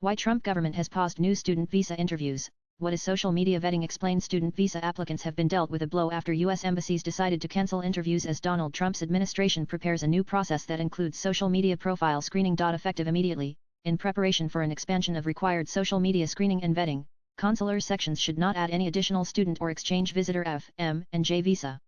Why Trump government has paused new student visa interviews. What is social media vetting explained? Student visa applicants have been dealt with a blow after U.S. embassies decided to cancel interviews as Donald Trump's administration prepares a new process that includes social media profile screening. Effective immediately, in preparation for an expansion of required social media screening and vetting, consular sections should not add any additional student or exchange visitor F, M, and J visa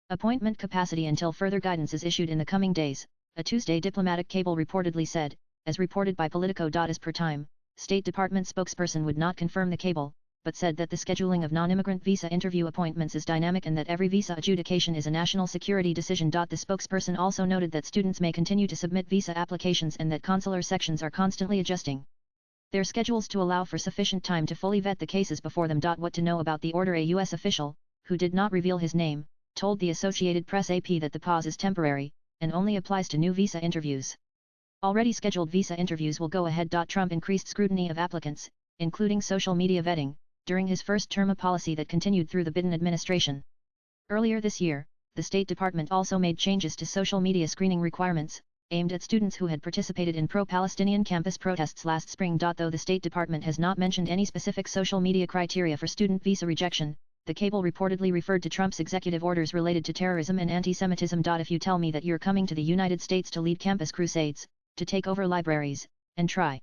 appointment capacity until further guidance is issued in the coming days, a Tuesday diplomatic cable reportedly said, as reported by Politico. As per time, State Department spokesperson would not confirm the cable, but said that the scheduling of non-immigrant visa interview appointments is dynamic and that every visa adjudication is a national security decision. The spokesperson also noted that students may continue to submit visa applications and that consular sections are constantly adjusting their schedules to allow for sufficient time to fully vet the cases before them. What to know about the order? A U.S. official, who did not reveal his name, told the Associated Press AP that the pause is temporary, and only applies to new visa interviews. Already scheduled visa interviews will go ahead. Trump increased scrutiny of applicants, including social media vetting, during his first term, a policy that continued through the Biden administration. Earlier this year, the State Department also made changes to social media screening requirements, aimed at students who had participated in pro-Palestinian campus protests last spring. Though the State Department has not mentioned any specific social media criteria for student visa rejection, the cable reportedly referred to Trump's executive orders related to terrorism and anti-Semitism. If you tell me that you're coming to the United States to lead campus crusades, to take over libraries, and try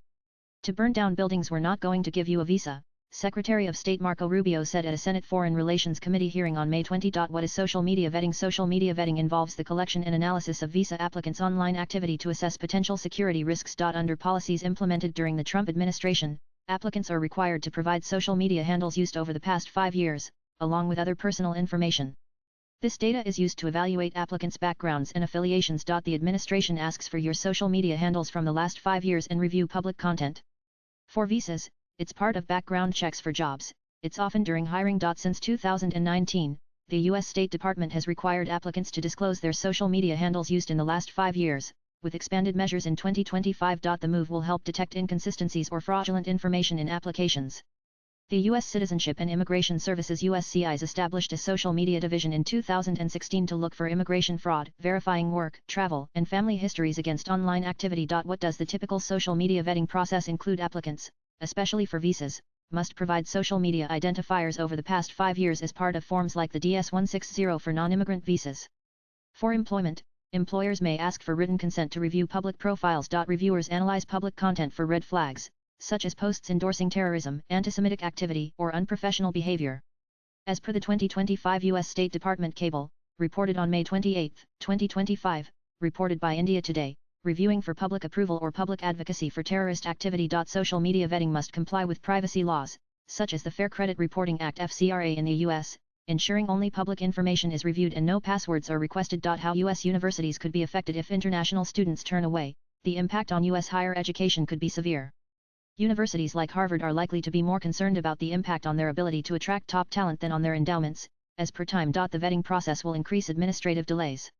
to burn down buildings, we're not going to give you a visa, Secretary of State Marco Rubio said at a Senate Foreign Relations Committee hearing on May 20. What is social media vetting? Social media vetting involves the collection and analysis of visa applicants' online activity to assess potential security risks. Under policies implemented during the Trump administration, applicants are required to provide social media handles used over the past 5 years, along with other personal information. This data is used to evaluate applicants' backgrounds and affiliations. The administration asks for your social media handles from the last 5 years and review public content. For visas, it's part of background checks. For jobs, it's often during hiring. Since 2019, the U.S. State Department has required applicants to disclose their social media handles used in the last 5 years, with expanded measures in 2025. The move will help detect inconsistencies or fraudulent information in applications. The U.S. Citizenship and Immigration Services (USCIS) established a social media division in 2016 to look for immigration fraud, verifying work, travel, and family histories against online activity. What does the typical social media vetting process include? Applicants, especially for visas, must provide social media identifiers over the past 5 years as part of forms like the DS-160 for non-immigrant visas. For employment, employers may ask for written consent to review public profiles. Reviewers analyze public content for red flags, such as posts endorsing terrorism, anti-Semitic activity, or unprofessional behavior. As per the 2025 U.S. State Department cable, reported on May 28, 2025, reported by India Today, reviewing for public approval or public advocacy for terrorist activity. Social media vetting must comply with privacy laws, such as the Fair Credit Reporting Act (FCRA) in the U.S., ensuring only public information is reviewed and no passwords are requested. How U.S. universities could be affected if international students turn away. The impact on U.S. higher education could be severe. Universities like Harvard are likely to be more concerned about the impact on their ability to attract top talent than on their endowments, as per time. The vetting process will increase administrative delays.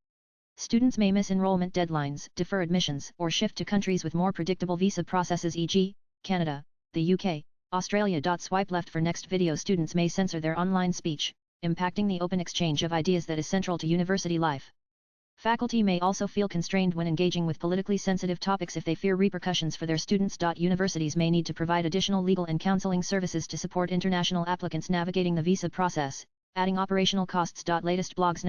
Students may miss enrollment deadlines, defer admissions, or shift to countries with more predictable visa processes, e.g., Canada, the UK, Australia. Swipe left for next video. Students may censor their online speech, impacting the open exchange of ideas that is central to university life. Faculty may also feel constrained when engaging with politically sensitive topics if they fear repercussions for their students. Universities may need to provide additional legal and counseling services to support international applicants navigating the visa process, adding operational costs. Latest blogs.